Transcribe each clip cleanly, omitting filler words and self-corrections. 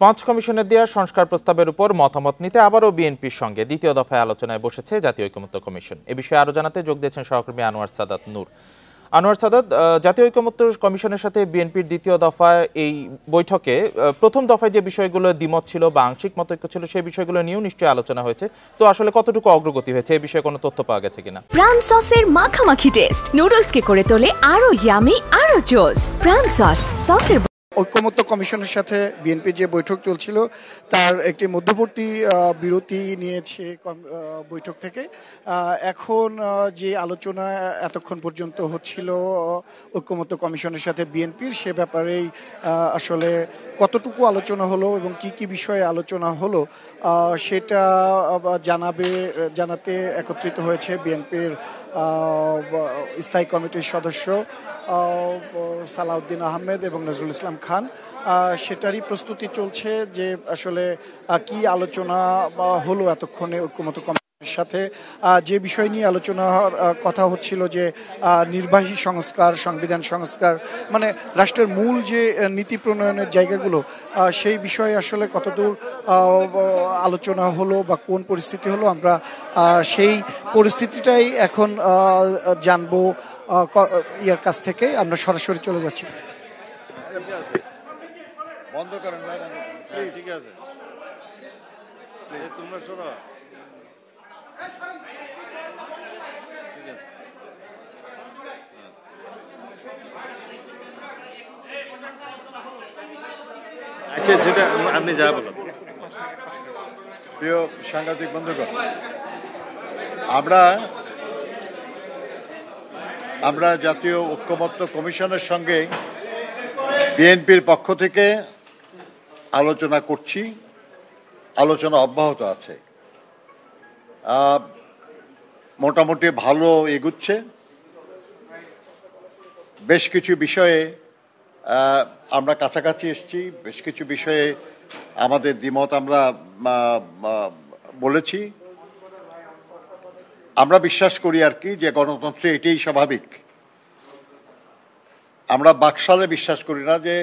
পাঁচ কমিশনের দেওয়া সংস্কার প্রস্তাবের উপর মতামত নিতে আবারও বিএনপির সঙ্গে দ্বিতীয় দফায় আলোচনায় বসেছে জাতীয় ঐকমত্য কমিশন। এ বিষয়ে আরো জানাতে যোগ দিয়েছেন সহকর্মী আনোয়ার সাদাত নূর। আনোয়ার সাদাত, জাতীয় ঐকমত্য কমিশনের সাথে বিএনপির দ্বিতীয় দফায় এই বৈঠকে প্রথম দফায় যে বিষয়গুলো দ্বিমত ছিল বা আংশিক মতৈক্য ছিল সেই বিষয়গুলো নিয়েও নিশ্চয়ই আলোচনা হয়েছে। তো আসলে কতটুকু অগ্রগতি হয়েছে এই বিষয়ে কোনো তথ্য পাওয়া গেছে কিনা? প্রাণ সসের মাখামাখি টেস্ট নুডলসকে করে তোলে আরো ইয়ামি আরো জোস। প্রাণ সসের ঐকমত্য কমিশনের সাথে বিএনপির যে বৈঠক চলছিল তার একটি মধ্যবর্তী বিরতি নিয়েছে বৈঠক থেকে। এখন যে আলোচনা এতক্ষণ পর্যন্ত হচ্ছিল ঐকমত্য কমিশনের সাথে বিএনপির, সে ব্যাপারেই আসলে কতটুকু আলোচনা হলো এবং কি কি বিষয়ে আলোচনা হলো সেটা জানাতে একত্রিত হয়েছে বিএনপির স্থায়ী কমিটির সদস্য সালাউদ্দিন আহমেদ এবং নজরুল ইসলাম খান। সেটারই প্রস্তুতি চলছে যে আসলে কি আলোচনা হলো এতক্ষণে ঐকমত্য কমিশনের সাথে। যে বিষয় নিয়ে আলোচনার কথা হচ্ছিল যে নির্বাহী সংস্কার, সংবিধান সংস্কার, মানে রাষ্ট্রের মূল যে নীতি প্রণয়নের জায়গাগুলো, সেই বিষয়ে আসলে কতদূর আলোচনা হলো বা কোন পরিস্থিতি হলো, আমরা সেই পরিস্থিতিটাই এখন জানবো ইয়ার কাছ থেকে। আমরা সরাসরি চলে যাচ্ছি। বন্ধ করেন, ঠিক আছে, তোমরা শোনো। আচ্ছা, সেটা আপনি যা বলেন। প্রিয় সাংবাদিক বন্ধুগণ, আমরা জাতীয় ঐকমত্য কমিশনের সঙ্গে বিএনপির পক্ষ থেকে আলোচনা করছি, আলোচনা অব্যাহত আছে, মোটামুটি ভালো এগুচ্ছে। বেশ কিছু বিষয়ে আমরা কাছাকাছি এসেছি, বেশ কিছু বিষয়ে আমাদের দ্বিমত আমরা বলেছি। আমরা বিশ্বাস করি আর কি যে গণতন্ত্রে এটাই স্বাভাবিক। আমরা বাকশালে বিশ্বাস করি না যে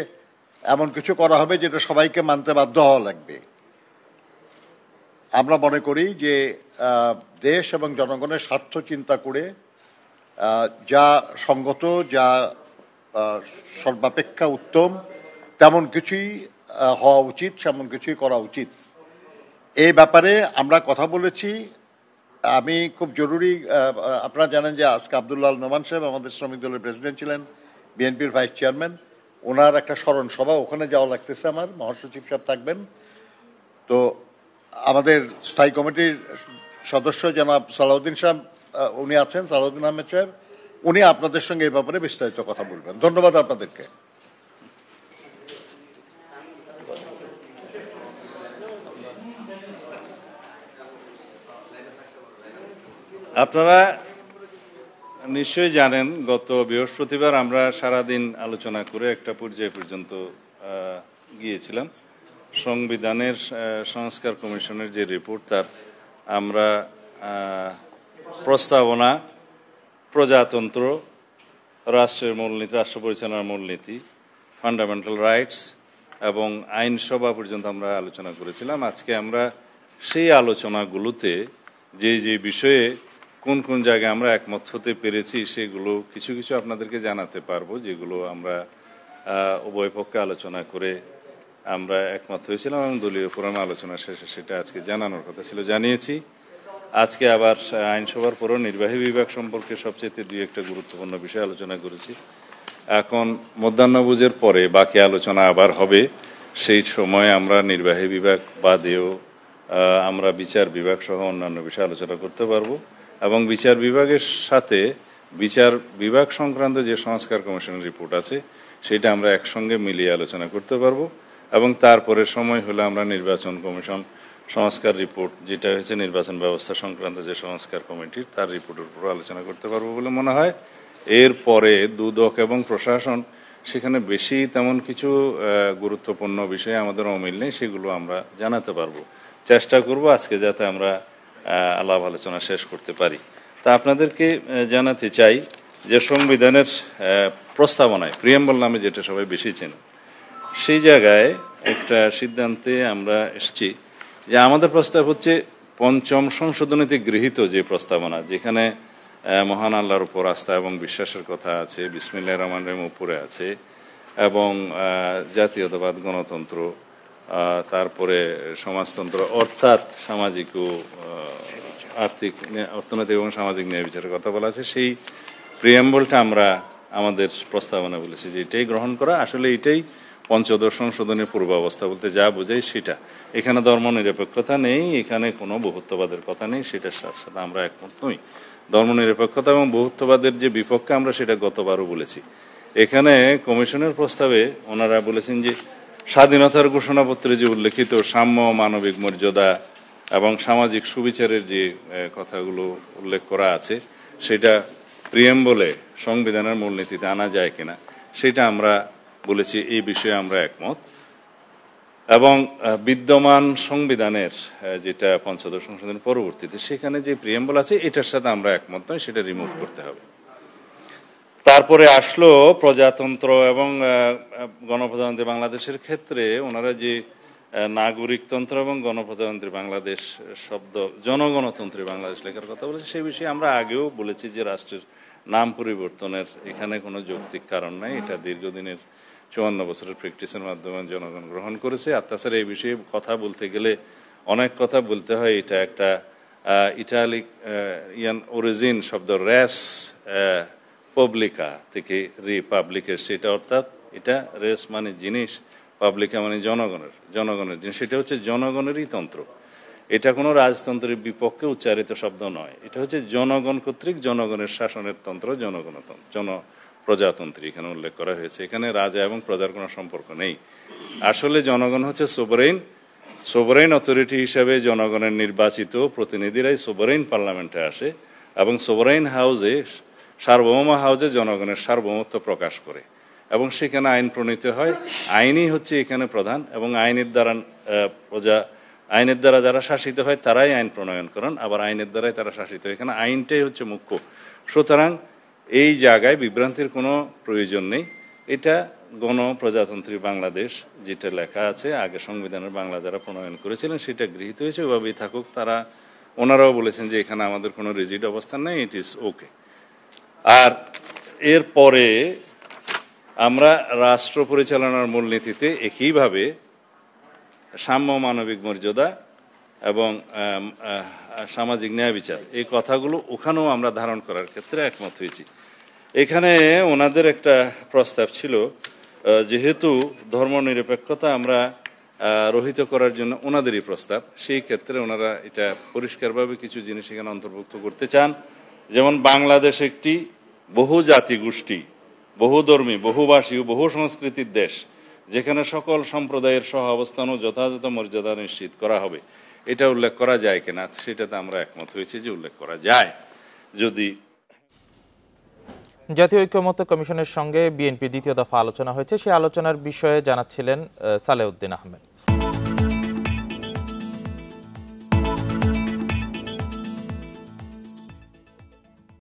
এমন কিছু করা হবে যেটা সবাইকে মানতে বাধ্য হওয়া লাগবে। আমরা মনে করি যে দেশ এবং জনগণের স্বার্থ চিন্তা করে যা সঙ্গত, যা সর্বাপেক্ষা উত্তম, তেমন কিছুই হওয়া উচিত, তেমন কিছুই করা উচিত। এই ব্যাপারে আমরা কথা বলেছি। আমি খুব জরুরি, আপনারা জানেন যে আজকে আব্দুল্লাহ নোমান সাহেব আমাদের শ্রমিক দলের প্রেসিডেন্ট ছিলেন, বিএনপির ভাইস চেয়ারম্যান, ওনার একটা স্মরণ সভা, ওখানে যাওয়া লাগতেছে। আমার মহাসচিব সাহেব থাকবেন। তো আমাদের স্থায়ী কমিটির সদস্য জনাব সালাউদ্দিন সাহেব, উনি আছেন, সালাউদ্দিন আহমেদ সাহেব, উনি আপনাদের সঙ্গে এই ব্যাপারে বিস্তারিত কথা বলবেন। ধন্যবাদ আপনাদেরকে। আপনারা নিশ্চয়ই জানেন, গত বৃহস্পতিবার আমরা সারাদিন আলোচনা করে একটা পর্যায় পর্যন্ত গিয়েছিলাম। সংবিধানের সংস্কার কমিশনের যে রিপোর্ট, তার আমরা প্রস্তাবনা, প্রজাতন্ত্র, রাষ্ট্রের মূলনীতি, রাষ্ট্র পরিচালনার মূলনীতি, ফান্ডামেন্টাল রাইটস এবং আইনসভা পর্যন্ত আমরা আলোচনা করেছিলাম। আজকে আমরা সেই আলোচনাগুলোতে যে বিষয়ে কোন কোন জায়গায় আমরা একমত হতে পেরেছি সেগুলো কিছু কিছু আপনাদেরকে জানাতে পারবো, যেগুলো আমরা উভয় পক্ষে আলোচনা করে আমরা একমত হয়েছিলাম এবং দলীয় ফোরামে আলোচনা শেষে সেটা আজকে জানানোর কথা ছিল, জানিয়েছি। আজকে আবার আইনসভার পরও নির্বাহী বিভাগ সম্পর্কে সবচেয়ে দুই একটা গুরুত্বপূর্ণ বিষয় আলোচনা করেছি। এখন মধ্যাহ্নভোজের পরে বাকি আলোচনা আবার হবে। সেই সময় আমরা নির্বাহী বিভাগ বাদেও আমরা বিচার বিভাগ সহ অন্যান্য বিষয়ে আলোচনা করতে পারবো এবং বিচার বিভাগের সাথে বিচার বিভাগ সংক্রান্ত যে সংস্কার কমিশনের রিপোর্ট আছে সেটা আমরা একসঙ্গে মিলিয়ে আলোচনা করতে পারবো এবং তারপরে সময় হলে আমরা নির্বাচন কমিশন সংস্কার রিপোর্ট, যেটা হয়েছে নির্বাচন ব্যবস্থা সংক্রান্ত যে সংস্কার কমিটির, তার রিপোর্টের উপর আলোচনা করতে পারবো বলে মনে হয়। এরপরে দুদক এবং প্রশাসন, সেখানে বেশি তেমন কিছু গুরুত্বপূর্ণ বিষয়ে আমাদের অমিল নেই, সেগুলো আমরা জানাতে পারবো। চেষ্টা করব আজকে যাতে আমরা আলাপ আলোচনা শেষ করতে পারি। তা আপনাদেরকে জানাতে চাই যে সংবিধানের প্রস্তাবনায়, প্রিয়াম্বল নামে যেটা সবাই বেশি চেন, সেই জায়গায় একটা সিদ্ধান্তে আমরা এসেছি যে আমাদের প্রস্তাব হচ্ছে পঞ্চম সংশোধনীতে গৃহীত যে প্রস্তাবনা, যেখানে মহান আল্লাহর উপর আস্থা এবং বিশ্বাসের কথা আছে, বিসমিল্লাহির রহমানির রহিম উপরে আছে, এবং জাতীয়তাবাদ, গণতন্ত্র, তারপরে সমাজতন্ত্র অর্থাৎ সামাজিক ও আর্থিক, অর্থনৈতিক এবং সামাজিক ন্যায় বিচারের কথা বলা আছে। সেই প্রিয়াম্বলটা আমরা আমাদের প্রস্তাবনা বলেছি যে এটাই গ্রহণ করা। আসলে এটাই পঞ্চদশ সংশোধনের পূর্বাবস্থা বলতে যা বোঝাই সেটা। এখানে ধর্ম নিরপেক্ষতা নেই, এখানে কোনো বহুত্ববাদের কথা নেই, সেটার সাথে সাথে আমরা একমত নই। ধর্ম নিরপেক্ষতা এবং বহুত্ববাদের যে বিপক্ষে, আমরা সেটা গতবারও বলেছি। এখানে কমিশনের প্রস্তাবে ওনারা বলেছেন যে স্বাধীনতার ঘোষণাপত্রে যে উল্লেখিত সাম্য, মানবিক মর্যাদা এবং সামাজিক সুবিচারের যে কথাগুলো উল্লেখ করা আছে সেটা প্রিয়াম্বলে সংবিধানের মূলনীতিতে আনা যায় কিনা সেটা আমরা বলেছি, এই বিষয়ে আমরা একমত। এবং বিদ্যমান সংবিধানের যেটা পঞ্চদশ সংশোধনের পরবর্তীতে সেখানে যে প্রিয়াম্বল আছে এটার সাথে আমরা একমত নয়, সেটা রিমুভ করতে হবে। তারপরে আসলো প্রজাতন্ত্র এবং গণপ্রজাতন্ত্রী বাংলাদেশের ক্ষেত্রে ওনারা যে নাগরিকতন্ত্র এবং গণপ্রজাতন্ত্রী বাংলাদেশ শব্দ জনগণতন্ত্রী বাংলাদেশ লেখার কথা বলেছে, সেই বিষয়ে আমরা আগেও বলেছি যে রাষ্ট্রের নাম পরিবর্তনের এখানে কোনো যৌক্তিক কারণ নাই। এটা দীর্ঘদিনের 54 বছরের প্র্যাকটিসের মাধ্যমে জনগণ গ্রহণ করেছে। আর তাছাড়া এই বিষয়ে কথা বলতে গেলে অনেক কথা বলতে হয়। এটা একটা ইটালিক অরিজিন শব্দ রেস পাবলিকা থেকে রিপাবলিকের, সেটা অর্থাৎ এটা রেস মানে জিনিস, পাবলিকা মানে জনগণের জিনিস। সেটা হচ্ছে জনগণেরই তন্ত্র। এটা কোনো রাজতন্ত্রের বিপক্ষে উচ্চারিত শব্দ নয়। এটা হচ্ছে জনগণ কর্তৃক জনগণের শাসনের তন্ত্র, প্রজাতন্ত্রী এখানে উল্লেখ করা হয়েছে। এখানে রাজা এবং প্রজার কোনো সম্পর্ক নেই। আসলে জনগণ হচ্ছে সোভারেইন অথরিটি হিসাবে জনগণের নির্বাচিত প্রতিনিধিরাই সোভারেইন পার্লামেন্টে আসে এবং সোভারেইন হাউসে, সার্বভৌম হাউসে জনগণের সার্বভৌমত্ব প্রকাশ করে এবং সেখানে আইন প্রণীত হয়। আইনই হচ্ছে এখানে প্রধান এবং আইনের দ্বারা যারা শাসিত হয় তারাই আইন প্রণয়ন করেন, আবার আইনের দ্বারাই তারা শাসিত হয়। এখানে আইনটাই হচ্ছে মুখ্য। সুতরাং এই জায়গায় বিভ্রান্তির কোনো প্রয়োজন নেই। এটা গণপ্রজাতন্ত্রী বাংলাদেশ যেটা লেখা আছে, আগে সংবিধানের বাংলা যারা প্রণয়ন করেছিলেন সেটা গৃহীত হয়েছে, ওইভাবেই থাকুক। ওনারাও বলেছেন যে এখানে আমাদের কোনো রিজিড অবস্থান নেই, ইট ইজ ওকে। আর এরপরে আমরা রাষ্ট্র পরিচালনার মূলনীতিতে একইভাবে সাম্য, মানবিক মর্যাদা এবং সামাজিক ন্যায় বিচার, এই কথাগুলো ওখানেও আমরা ধারণ করার ক্ষেত্রে একমত হয়েছি। এখানে ওনাদের একটা প্রস্তাব ছিল, যেহেতু ধর্ম নিরপেক্ষতা আমরা রহিত করার জন্য ওনাদেরই প্রস্তাব, সেই ক্ষেত্রে ওনারা এটা পরিষ্কারভাবে কিছু জিনিস এখানে অন্তর্ভুক্ত করতে চান। যেমন বাংলাদেশ একটি বহু জাতি গোষ্ঠী, বহুধর্মী, বহুভাষী ও বহু সংস্কৃতির দেশ, যেখানে সকল সম্প্রদায়ের সহ অবস্থান ও যথাযথ মর্যাদা নিশ্চিত করা হবে। এটা উল্লেখ করা যায় কিনা সেটাতে আমরা একমত হয়েছি যে উল্লেখ করা যায়। যদি জাতীয় ঐক্যমত্য কমিশনের সঙ্গে বিএনপি দ্বিতীয় দফা আলোচনা হয়েছে, সেই আলোচনার বিষয়ে জানাচ্ছিলেন সালেউদ্দিন আহমেদ।